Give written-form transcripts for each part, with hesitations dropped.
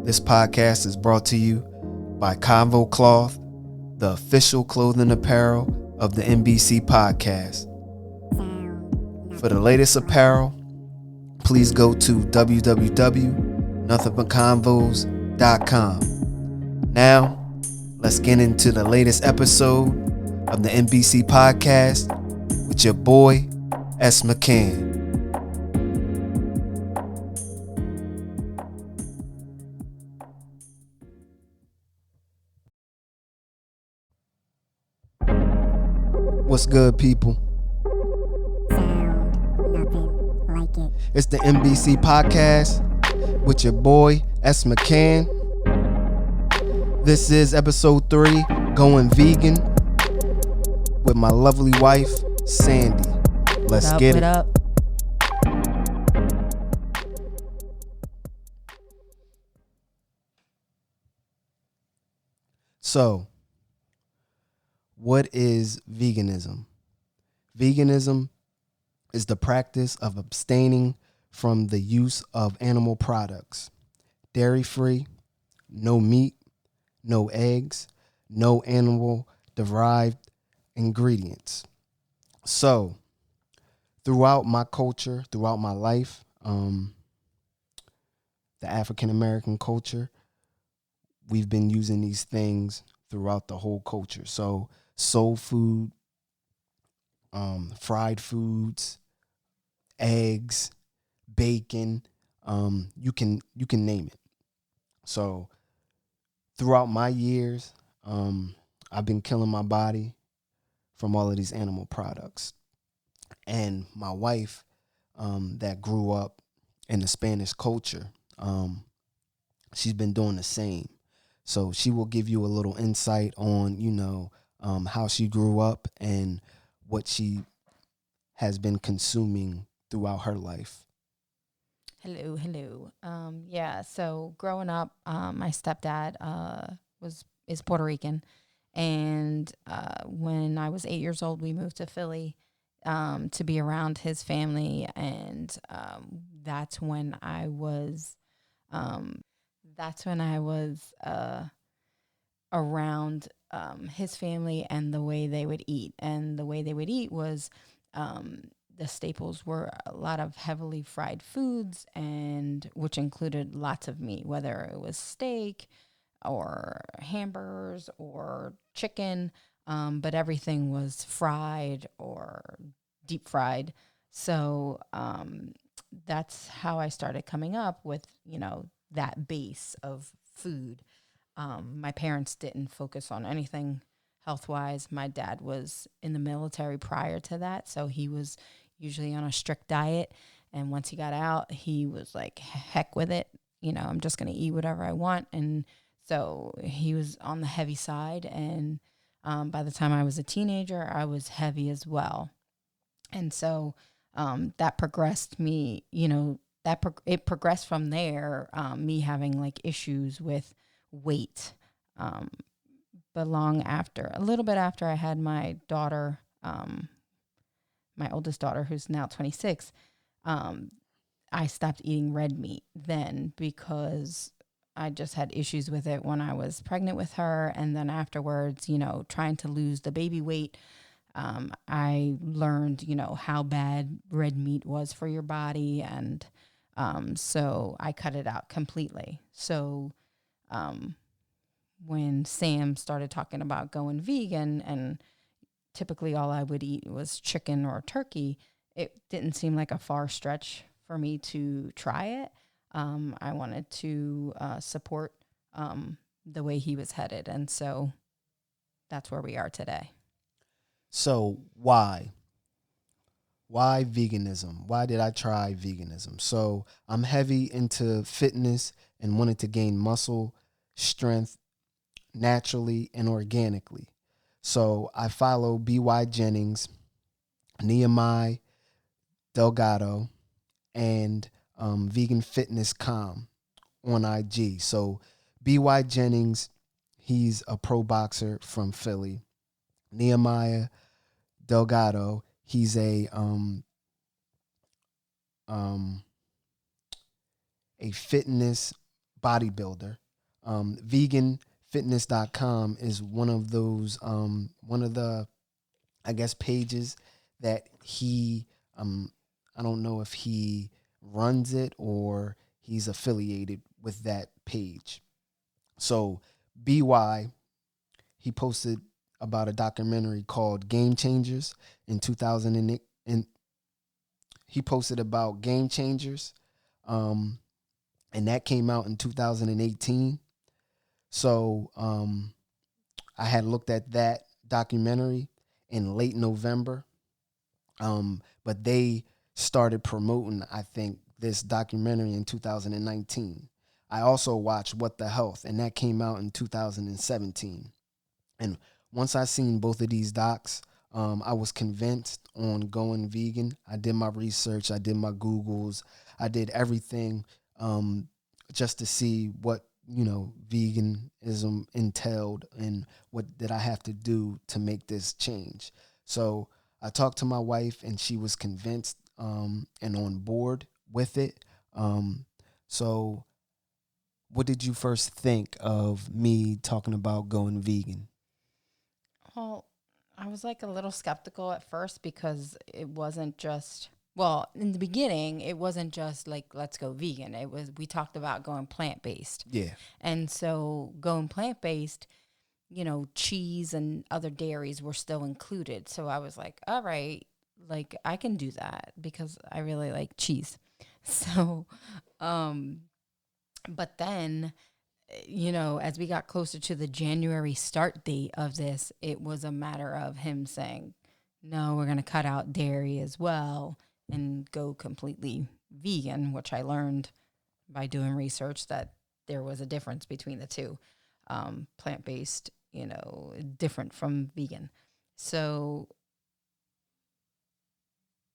This podcast is brought to you by Convo Cloth, the official clothing apparel of the NBC podcast. For the latest apparel, please go to www.nothingbutconvos.com. Now, let's get into the latest episode of the NBC podcast with your boy, S. McCann. What's good, people? Nothing like it. It's the NBC podcast with your boy, S. McCann. This is episode 3, Going Vegan, with my lovely wife, Sandy. Let's get it. Up. So, what is veganism? Veganism is the practice of abstaining from the use of animal products. Dairy-free, no meat, no eggs, no animal-derived ingredients. So, throughout my culture, throughout my life, the African-American culture, we've been using these things throughout the whole culture. So, soul food, fried foods, eggs, bacon, you can name it. So throughout my years, I've been killing my body from all of these animal products. And my wife, that grew up in the Spanish culture, she's been doing the same. So she will give you a little insight on, how she grew up and what she has been consuming throughout her life. Hello. So growing up, my stepdad is Puerto Rican, and when I was 8 years old, we moved to Philly to be around his family, and that's when I was around his family and the way they would eat. And the way they would eat was the staples were a lot of heavily fried foods, and which included lots of meat, whether it was steak or hamburgers or chicken, but everything was fried or deep fried. So that's how I started coming up with, that base of food. My parents didn't focus on anything health wise. My dad was in the military prior to that, so he was usually on a strict diet. And once he got out, he was like, heck with it. I'm just going to eat whatever I want. And so he was on the heavy side. And by the time I was a teenager, I was heavy as well. And so that progressed me, it progressed from there, me having like issues with weight. But a little bit after I had my daughter, my oldest daughter, who's now 26, I stopped eating red meat then because I just had issues with it when I was pregnant with her. And then afterwards, trying to lose the baby weight, I learned, how bad red meat was for your body. And so I cut it out completely. So when Sam started talking about going vegan, and typically all I would eat was chicken or turkey, it didn't seem like a far stretch for me to try it. I wanted to support the way he was headed. And so that's where we are today. So why? Why veganism? Why did I try veganism? So I'm heavy into fitness and wanted to gain muscle, strength, naturally and organically. So I follow B.Y. Jennings, Nehemiah Delgado, and Vegan Fitness Com on IG. So B.Y. Jennings, he's a pro boxer from Philly. Nehemiah Delgado, he's a a fitness bodybuilder. Veganfitness.com is one of those, one of the, I guess, pages that he, I don't know if he runs it or he's affiliated with that page. So BY, he posted about a documentary called Game Changers in 2008. And he posted about Game Changers, and that came out in 2018. So I had looked at that documentary in late November, but they started promoting, I think, this documentary in 2019. I also watched What the Health, and that came out in 2017. And once I seen both of these docs, I was convinced on going vegan. I did my research, I did my Googles, I did everything, just to see what, veganism entailed and what did I have to do to make this change. So I talked to my wife, and she was convinced, and on board with it. So what did you first think of me talking about going vegan? Well, I was like a little skeptical at first because it wasn't just, well, in the beginning, it wasn't just like, let's go vegan. We talked about going plant-based. Yeah. And so going plant-based, cheese and other dairies were still included. So I was like, all right, like I can do that because I really like cheese. So, but then, as we got closer to the January start date of this, it was a matter of him saying, no, we're going to cut out dairy as well and go completely vegan, which I learned by doing research that there was a difference between the two. Plant-based, different from vegan. So,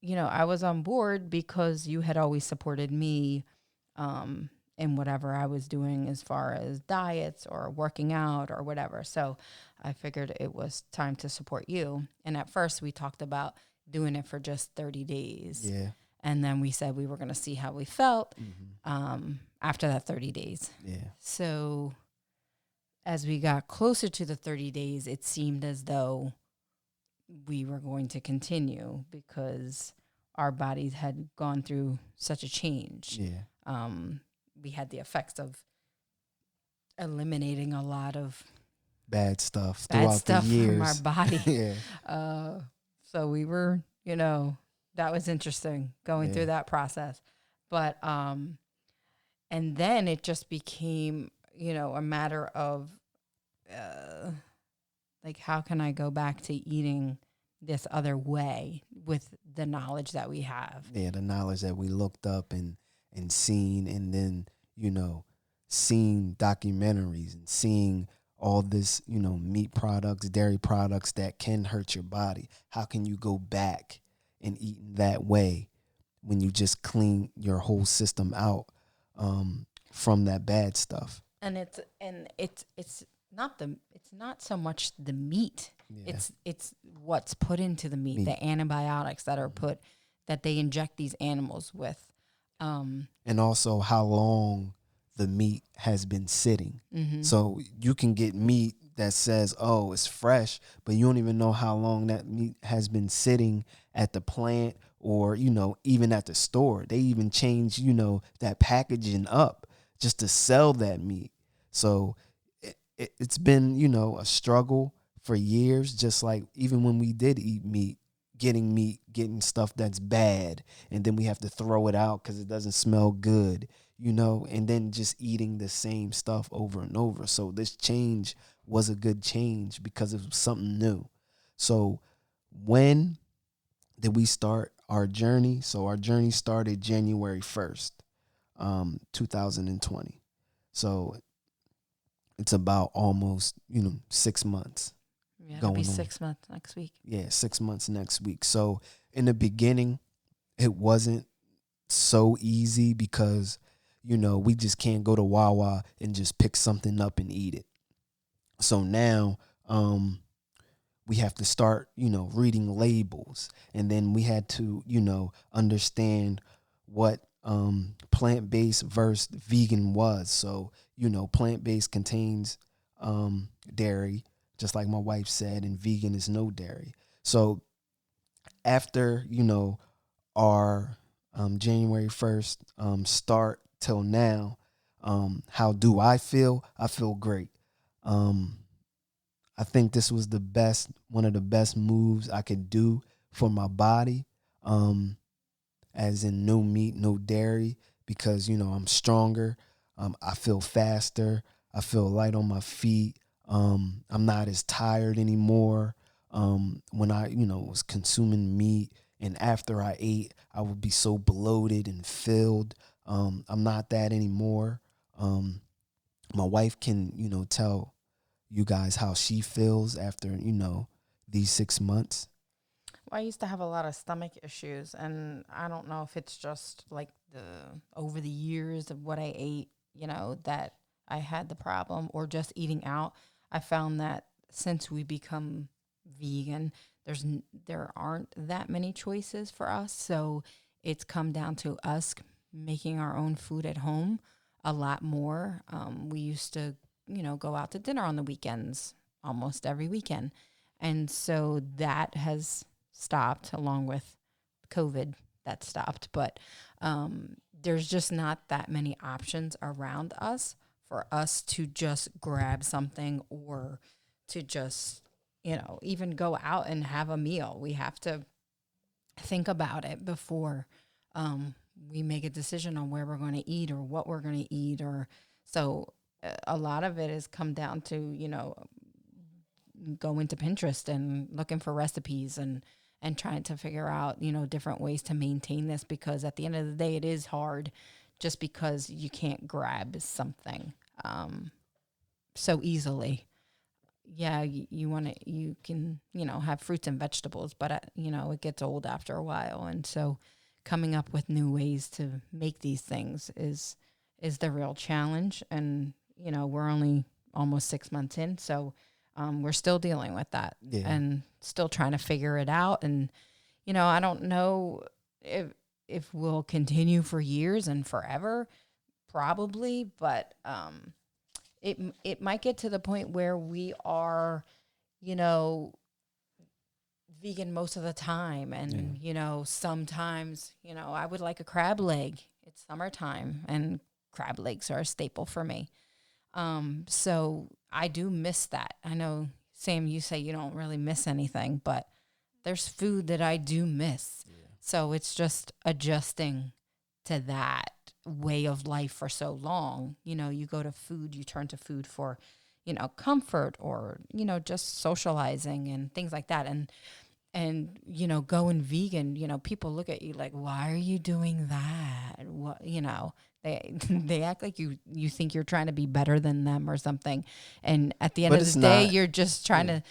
I was on board because you had always supported me in whatever I was doing as far as diets or working out or whatever. So I figured it was time to support you. And at first we talked about doing it for just 30 days. Yeah. And then we said we were going to see how we felt after that 30 days. Yeah. So as we got closer to the 30 days, it seemed as though we were going to continue because our bodies had gone through such a change. Yeah. We had the effects of eliminating a lot of bad stuff throughout the years from our body. Yeah. So we were, that was interesting going through that process. But, and then it just became, a matter of, like, how can I go back to eating this other way with the knowledge that we have? Yeah, the knowledge that we looked up and seen, and then, seeing documentaries and seeing all this, meat products, dairy products that can hurt your body. How can you go back and eat that way when you just clean your whole system out from that bad stuff? And it's not so much the meat. Yeah. It's what's put into the meat, the antibiotics that are put, that they inject these animals with. And also how long the meat has been sitting. Mm-hmm. So you can get meat that says, oh, it's fresh, but you don't even know how long that meat has been sitting at the plant or, even at the store. They even change, that packaging up just to sell that meat. So it's been, a struggle for years, just like even when we did eat meat, getting stuff that's bad, and then we have to throw it out because it doesn't smell good, and then just eating the same stuff over and over. So this change was a good change because it was something new. So when did we start our journey? So our journey started January 1st, 2020. So it's about almost, 6 months. Yeah, it'll be 6 months next week. Yeah, 6 months next week. So in the beginning, it wasn't so easy because, we just can't go to Wawa and just pick something up and eat it. So now we have to start, reading labels. And then we had to, understand what plant-based versus vegan was. So, plant-based contains dairy, just like my wife said, and vegan is no dairy. So after, our January 1st start till now, how do I feel? I feel great. Um, I think this was one of the best moves I could do for my body. As in no meat, no dairy, because I'm stronger. I feel faster. I feel light on my feet. I'm not as tired anymore. When I was consuming meat, and after I ate, I would be so bloated and filled. I'm not that anymore. My wife can tell you guys how she feels after these 6 months. Well, I used to have a lot of stomach issues, and I don't know if it's just like the over the years of what I ate, that I had the problem, or just eating out. I found that since we become vegan, there aren't that many choices for us, so it's come down to us making our own food at home a lot more. We used to, go out to dinner on the weekends almost every weekend, and so that has stopped along with COVID that stopped. But there's just not that many options around us for us to just grab something, or to just, even go out and have a meal. We have to think about it before we make a decision on where we're going to eat or what we're going to eat. Or so a lot of it has come down to, going to Pinterest and looking for recipes, and trying to figure out, different ways to maintain this, because at the end of the day, it is hard just because you can't grab something so easily. Yeah, you can, have fruits and vegetables, but, it gets old after a while. And so coming up with new ways to make these things is the real challenge. And, we're only almost 6 months in. So we're still dealing with that, Yeah. and still trying to figure it out. And, I don't know if we'll continue for years and forever, probably, but it might get to the point where we are, you know, vegan most of the time. And, sometimes, I would like a crab leg. It's summertime, and crab legs are a staple for me. So I do miss that. I know, Sam, you say you don't really miss anything, but there's food that I do miss. Yeah. So it's just adjusting to that way of life for so long. You go to food, you turn to food for, comfort, or, just socializing and things like that. And going vegan, people look at you like, why are you doing that? What, they act like you think you're trying to be better than them or something. And at the end of the day, you're just trying to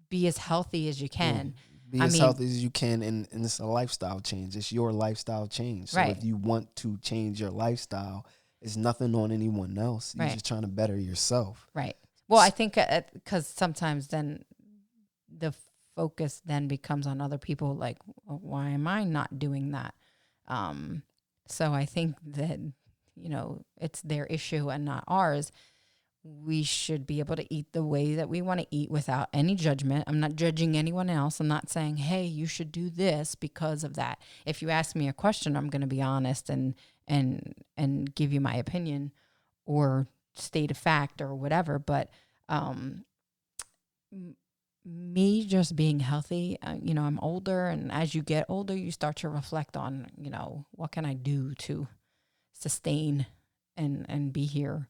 be as healthy as you can. Be as healthy as you can, and it's a lifestyle change. It's your lifestyle change. So if you want to change your lifestyle, it's nothing on anyone else. You're just trying to better yourself. Right. Well, I think because sometimes then the focus then becomes on other people, like, well, why am I not doing that? So I think that, it's their issue and not ours. We should be able to eat the way that we want to eat without any judgment. I'm not judging anyone else. I'm not saying, hey, you should do this because of that. If you ask me a question, I'm going to be honest and give you my opinion or state a fact or whatever. But me just being healthy, I'm older, and as you get older, you start to reflect on, what can I do to sustain and be here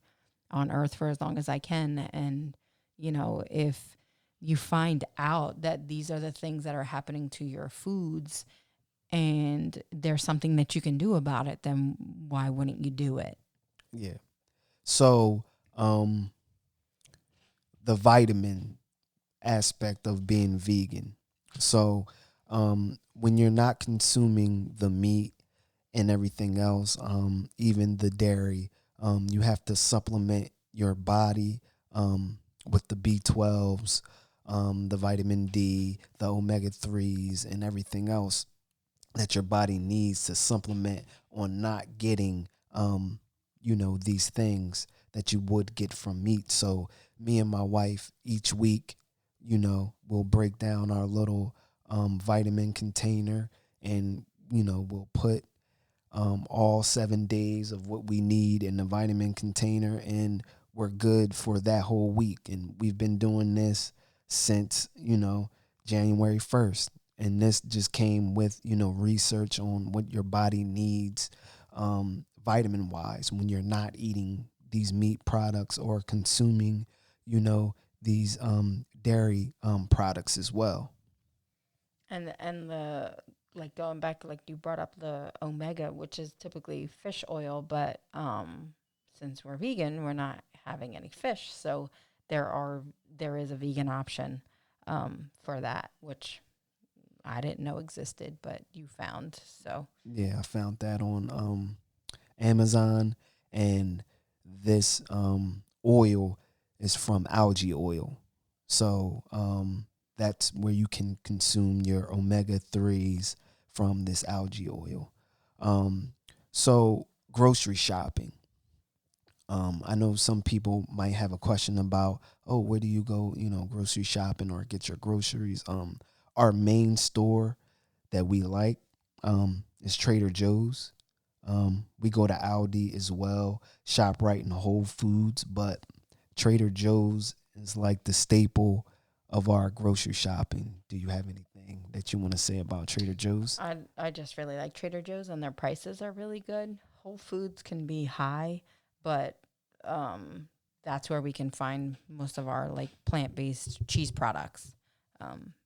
on earth for as long as I can. And, if you find out that these are the things that are happening to your foods and there's something that you can do about it, then why wouldn't you do it? Yeah. So, the vitamin aspect of being vegan. So, when you're not consuming the meat and everything else, even the dairy, you have to supplement your body with the B12s, the vitamin D, the omega-3s, and everything else. that your body needs to supplement on not getting, these things that you would get from meat. So me and my wife each week, we'll break down our little vitamin container, and we'll put all 7 days of what we need in the vitamin container, and we're good for that whole week. And we've been doing this since, January 1st. And this just came with, research on what your body needs vitamin wise when you're not eating these meat products or consuming, these dairy products as well. And the like going back, like you brought up the omega, which is typically fish oil, but since we're vegan, we're not having any fish, so there is a vegan option for that, which I didn't know existed, but you found. So Yeah, I found that on Amazon, and this oil is from algae oil. So that's where you can consume your omega 3s from this algae oil. So grocery shopping. I know some people might have a question about, oh, where do you go, grocery shopping or get your groceries? Our main store that we like is Trader Joe's. We go to Aldi as well, ShopRite and Whole Foods, but Trader Joe's is like the staple of our grocery shopping. Do you have anything that you want to say about Trader Joe's? I just really like Trader Joe's, and their prices are really good. Whole Foods can be high, but that's where we can find most of our like plant-based cheese products.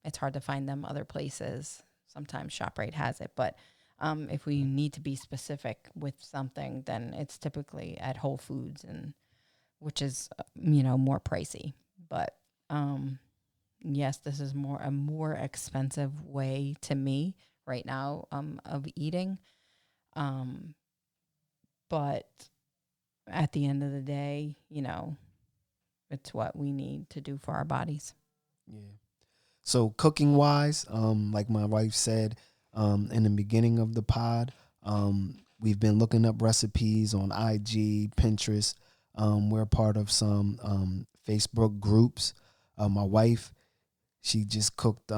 It's hard to find them other places. Sometimes ShopRite has it, but if we need to be specific with something, then it's typically at Whole Foods, and which is more pricey. But yes, this is a more expensive way to me right now of eating. But at the end of the day, it's what we need to do for our bodies. Yeah. So cooking wise, like my wife said in the beginning of the pod, we've been looking up recipes on IG, Pinterest. We're part of some Facebook groups. My wife, she just cooked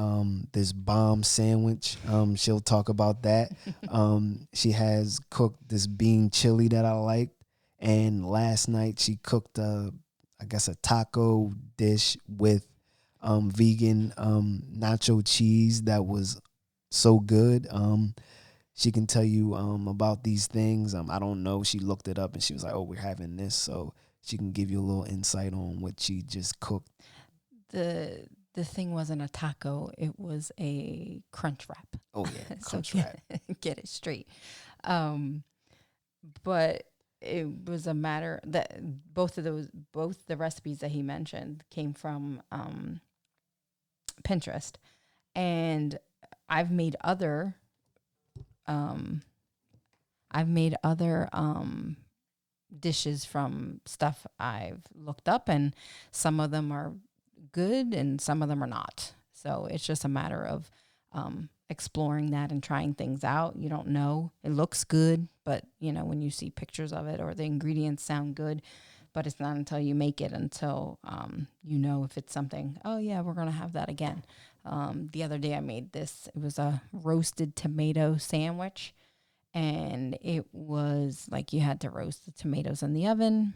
this bomb sandwich. She'll talk about that. She has cooked this bean chili that I like. And last night she cooked a taco dish with vegan nacho cheese that was so good. She can tell you about these things. I don't know. She looked it up and she was like, "Oh, we're having this," so she can give you a little insight on what she just cooked. The thing wasn't a taco; it was a crunch wrap. Oh yeah, So crunch wrap. get it straight. But it was a matter that both the recipes that he mentioned came from Pinterest, and I've made other dishes from stuff I've looked up, and some of them are good and some of them are not. So it's just a matter of exploring that and trying things out. You don't know. It looks good, but when you see pictures of it or the ingredients sound good, but it's not until you make it until if it's something, oh yeah, we're going to have that again. The other day I made this. It was a roasted tomato sandwich, and it was like you had to roast the tomatoes in the oven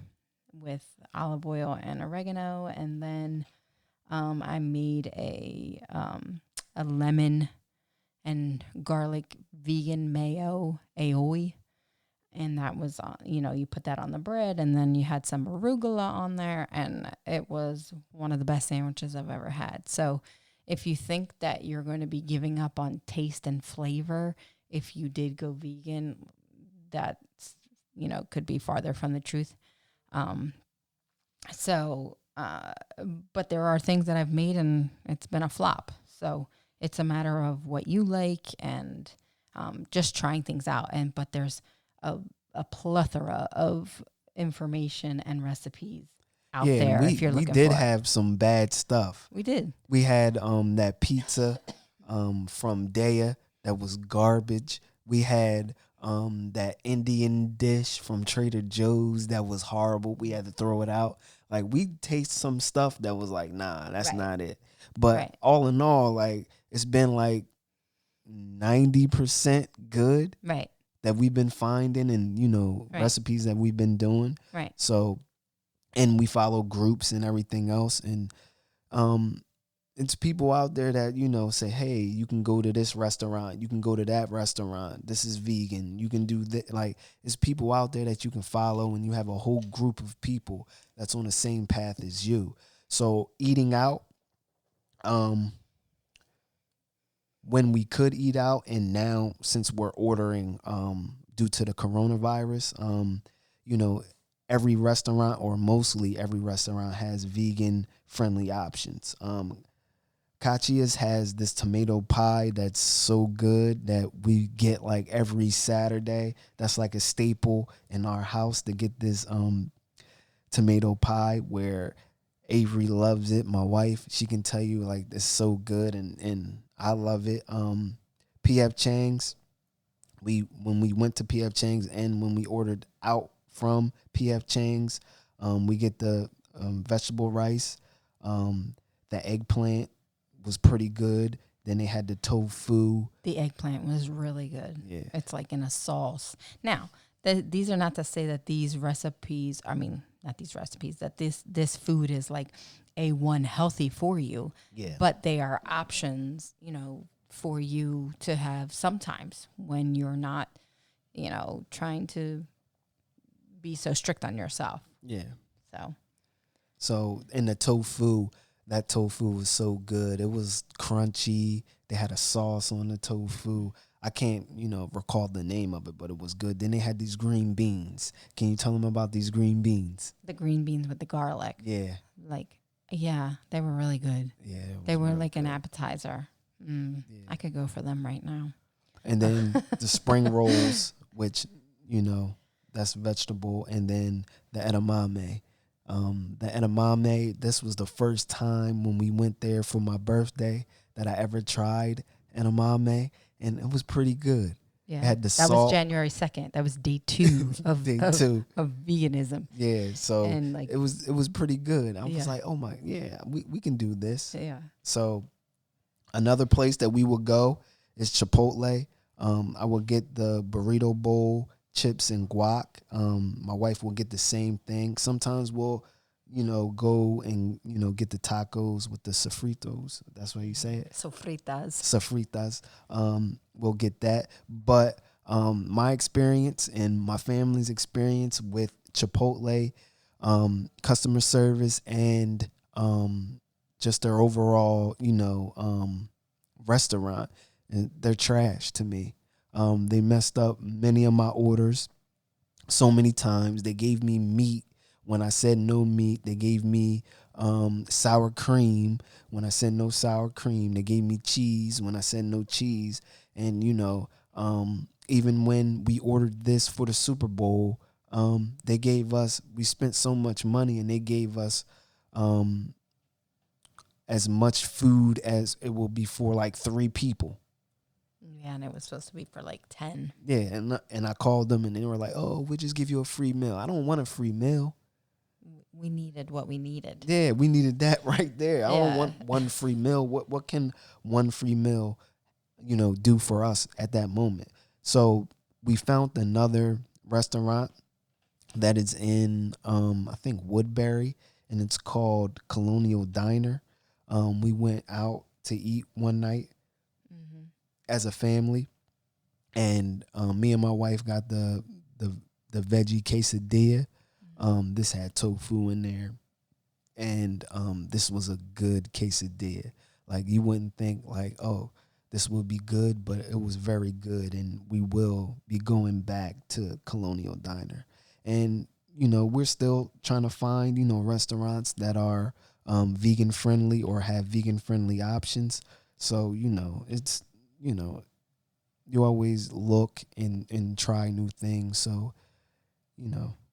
with olive oil and oregano, and then I made a lemon and garlic vegan mayo aioli, and that was you put that on the bread, and then you had some arugula on there, and it was one of the best sandwiches I've ever had. So if you think that you're going to be giving up on taste and flavor if you did go vegan, that's could be farther from the truth. But there are things that I've made and it's been a flop. So it's a matter of what you like and just trying things out. But there's a plethora of information and recipes out there if you're looking for it. We did have some bad stuff. We did. We had that pizza from Daya that was garbage. We had that Indian dish from Trader Joe's that was horrible. We had to throw it out. Like we taste some stuff that was like, nah, that's Right. not it. But Right. all in all, like it's been like 90% good Right. that we've been finding, and Right. recipes that we've been doing. Right. So, and we follow groups and everything else, and it's people out there that say, hey, you can go to this restaurant, you can go to that restaurant, this is vegan, you can do that. Like it's people out there that you can follow, and you have a whole group of people that's on the same path as you. So eating out, when we could eat out, and now since we're ordering due to the coronavirus, every restaurant, or mostly every restaurant, has vegan friendly options. Cachia's has this tomato pie that's so good that we get like every Saturday. That's like a staple in our house to get this tomato pie, where Avery loves it. My wife, she can tell you like it's so good, and I love it. PF Chang's, when we went to PF Chang's and when we ordered out from PF Chang's, we get the vegetable rice. The eggplant was pretty good. Then they had the tofu. The eggplant was really good. Yeah. It's like in a sauce. Now, these are not to say that these recipes, not these recipes, that this food is like A1 healthy for you. Yeah. But they are options, for you to have sometimes when you're not, trying to be so strict on yourself. Yeah. So, in the tofu, that tofu was so good. It was crunchy. They had a sauce on the tofu. I can't, recall the name of it, but it was good. Then they had these green beans. Can you tell them about these green beans? the green beans with the garlic. Yeah. They were really good. Yeah. They were real like an good. appetizer. Yeah. I could go for them right now. And then the spring rolls, which, that's vegetable. And then the edamame. The edamame, this was the first time when we went there for my birthday that I ever tried edamame, and it was pretty good. Yeah, It had the that salt. was January 2nd. That was day 2 of Day of, 2. of veganism. Yeah, so And like, it was pretty good. I was Yeah. like, oh my, yeah, we can do this. yeah, So another place that we would go is Chipotle. I will get the burrito bowl, chips and guac. My wife will get the same thing. Sometimes we'll, go and, get the tacos with the sofritos. That's why you say it. sofritas. Sofritas. We'll get that. But my experience and my family's experience with Chipotle, customer service, and just their overall, restaurant, and they're trash to me. They messed up many of my orders so many times. They gave me meat when I said no meat. They gave me sour cream when I said no sour cream. They gave me cheese when I said no cheese. And, even when we ordered this for the Super Bowl, we spent so much money, and they gave us as much food as it will be for like 3 people. Yeah, and it was supposed to be for like 10. Yeah, and I called them, and they were like, "Oh, we'll just give you a free meal." I don't want a free meal. We needed what we needed. Yeah, we needed that right there. I don't Yeah. want one free meal. What can one free meal, do for us at that moment? So we found another restaurant that is in I think Woodbury, and it's called Colonial Diner. We went out to eat one night Mm-hmm. as a family, and me and my wife got the veggie quesadilla. This had tofu in there, and this was a good quesadilla. Like you wouldn't think like, oh, this would be good, but it was very good, and we will be going back to Colonial Diner. And we're still trying to find restaurants that are vegan friendly or have vegan friendly options. So it's you always look and try new things. So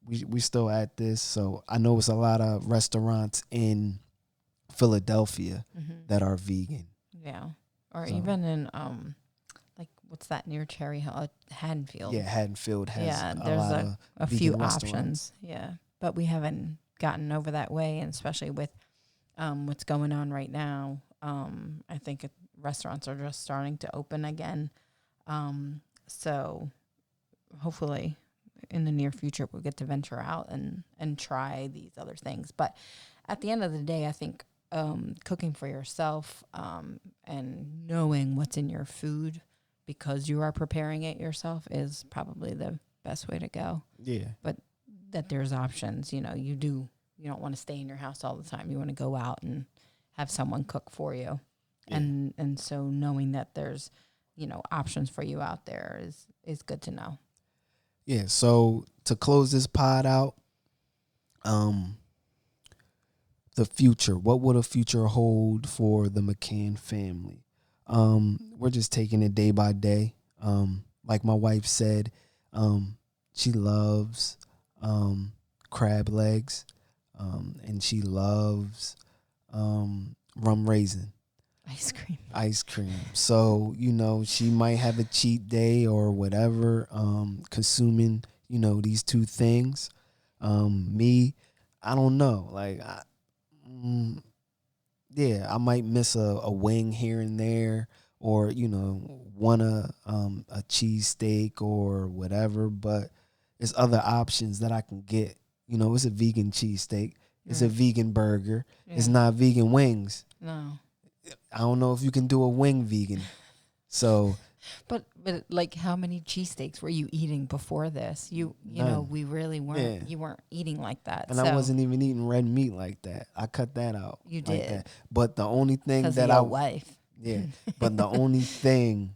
we still at this. So I know it's a lot of restaurants in Philadelphia Mm-hmm. that are vegan. Yeah. Or So- even in what's that near Cherry Hill? Haddonfield. Yeah, Haddonfield has Yeah, a there's lot a of few vegan restaurants. options. Yeah, but we haven't gotten over that way, and especially with what's going on right now. I think restaurants are just starting to open again. So hopefully in the near future we'll get to venture out and try these other things. But at the end of the day, I think cooking for yourself and knowing what's in your food because you are preparing it yourself is probably the best way to go. Yeah. But that there's options, you don't want to stay in your house all the time. You want to go out and have someone cook for you. Yeah. And so knowing that there's, options for you out there is good to know. Yeah. So to close this pod out, the future. What will the future hold for the McCann family? We're just taking it day by day. Like my wife said, she loves crab legs, and she loves rum raisin Ice cream. So, she might have a cheat day or whatever, consuming, these two things. Me, I don't know. Like, I might miss a wing here and there, or want a cheesesteak or whatever. But it's other options that I can get. It's a vegan cheesesteak. It's a vegan burger. Yeah. It's not vegan wings. No. I don't know if you can do a wing vegan. So, but like, how many cheesesteaks were you eating before this? You know, we really weren't. Yeah. You weren't eating like that, and I wasn't even eating red meat like that. I cut that out. You like did. that. But the only thing Because that of your wife. yeah, but the only thing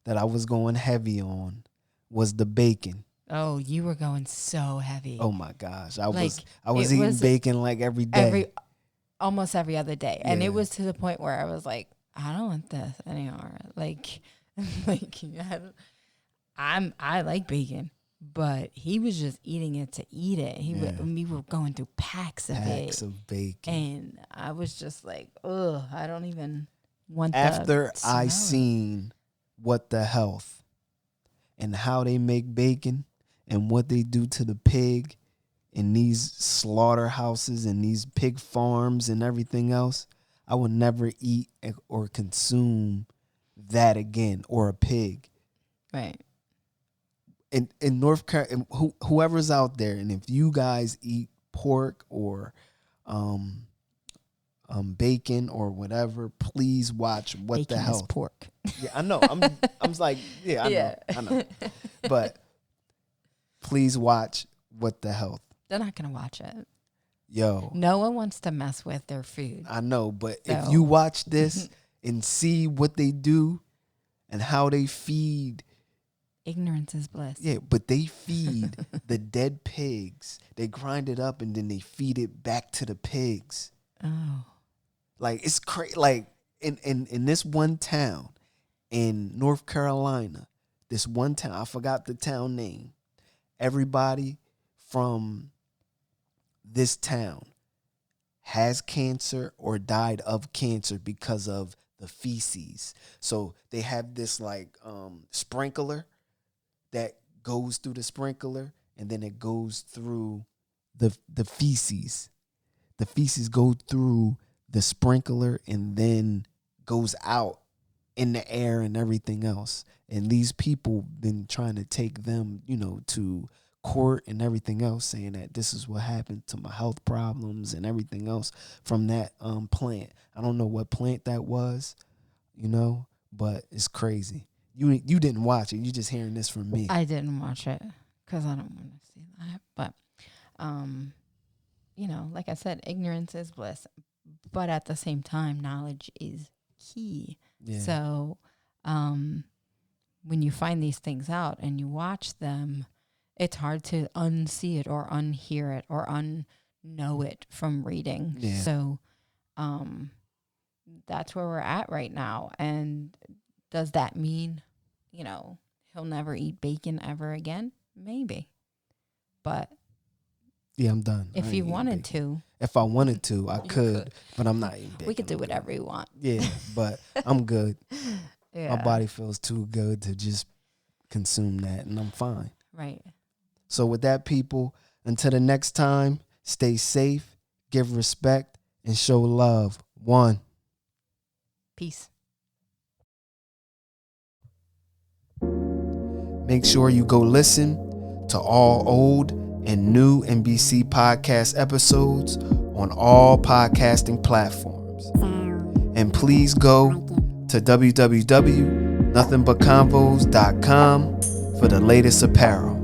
that I was going heavy on was the bacon. Oh, you were going so heavy. Oh my gosh, I Like, was it eating was bacon like every day. Almost every other day. And Yeah. it was to the point where I was like, I don't want this anymore. Like I like bacon, but he was just eating it to eat it. We were going through packs of bacon. And I was just like, ugh, I don't even want After the I smell. seen What the Health and how they make bacon and what they do to the pig in these slaughterhouses and these pig farms and everything else, I would never eat or consume that again, or a pig. Right. In North Carolina, whoever's out there, and if you guys eat pork or bacon or whatever, please watch What Bacon the is Health. pork. Yeah, I know. I'm like, yeah, I know. But please watch What the Health. They're not going to watch it. Yo. No one wants to mess with their food. I know, but if So. you watch this and see what they do and how they feed. Ignorance is bliss. Yeah, but they feed the dead pigs. They grind it up and then they feed it back to the pigs. Oh. Like, it's crazy. Like, in this one town in North Carolina, this one town, I forgot the town name. Everybody from this town has cancer or died of cancer because of the feces. So they have this like sprinkler that goes through the sprinkler, and then it goes through the feces. The feces go through the sprinkler and then goes out in the air and everything else. And these people been trying to take them, to court and everything else, saying that this is what happened to my health problems and everything else from that plant. I don't know what plant that was, but it's crazy. You didn't watch it. You just hearing this from me. I didn't watch it because I don't want to see that. But, like I said, ignorance is bliss. But at the same time, knowledge is key. Yeah. So when you find these things out and you watch them, it's hard to unsee it or unhear it or unknow it from reading. Yeah. So that's where we're at right now. And does that mean, he'll never eat bacon ever again? Maybe. But yeah, I'm done. if you wanted to, if I wanted to, I could, could. but I'm not eating bacon. we could do whatever you want. Yeah, but I'm good. Yeah. My body feels too good to just consume that, and I'm fine. Right. So with that, people, until the next time, stay safe, give respect, and show love. One. Peace. Make sure you go listen to all old and new NBC podcast episodes on all podcasting platforms. And please go to www.nothingbutconvos.com for the latest apparel.